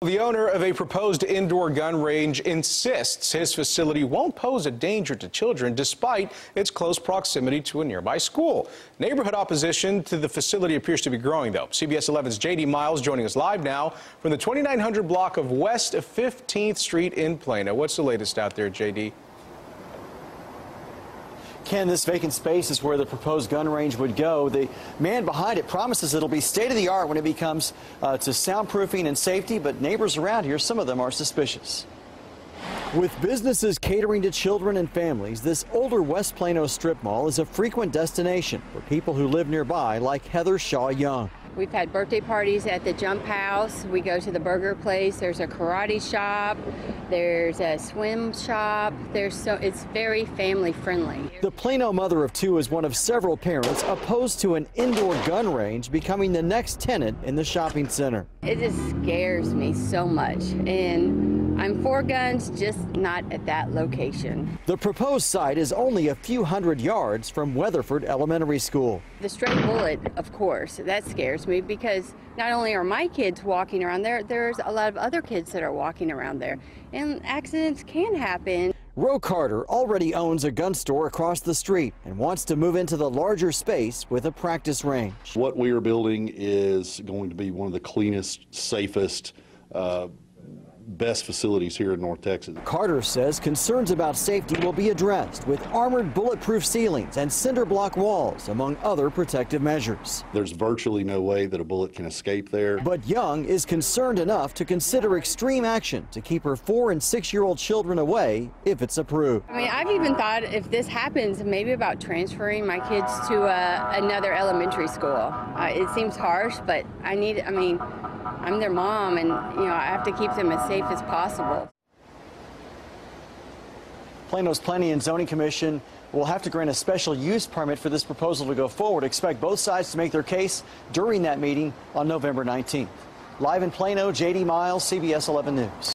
The owner of a proposed indoor gun range insists his facility won't pose a danger to children despite its close proximity to a nearby school. Neighborhood opposition to the facility appears to be growing, though. CBS 11's J.D. Miles joining us live now from the 2900 block of West 15th Street in Plano. What's the latest out there, J.D.? Ken, this vacant space is where the proposed gun range would go. The man behind it promises it'll be state-of-the-art when it comes to soundproofing and safety, but neighbors around here, some of them are suspicious. With businesses catering to children and families, this older West Plano strip mall is a frequent destination for people who live nearby, like Heather Shaw Young. We've had birthday parties at the Jump House. We go to the burger place. There's a karate shop. There's a swim shop. It's very family friendly. The Plano mother of two is one of several parents opposed to an indoor gun range becoming the next tenant in the shopping center. It just scares me so much, and I'm for guns, just not at that location. The proposed site is only a few hundred yards from Weatherford Elementary School. The stray bullet, of course, that scares me because not only are my kids walking around there, there's a lot of other kids that are walking around there, and accidents can happen. Roe Carter already owns a gun store across the street and wants to move into the larger space with a practice range. What we are building is going to be one of the cleanest, safest, best facilities here in North Texas. Carter says concerns about safety will be addressed with armored bulletproof ceilings and cinder block walls, among other protective measures. There's virtually no way that a bullet can escape there. But Young is concerned enough to consider extreme action to keep her 4- and 6-year-old children away if it's approved. I mean, I've even thought if this happens, maybe about transferring my kids to another elementary school. It seems harsh, but I'm their mom, and I have to keep them as safe as possible. Plano's Planning and Zoning Commission will have to grant a special use permit for this proposal to go forward. Expect both sides to make their case during that meeting on November 19th. Live in Plano, J.D. Miles, CBS 11 News.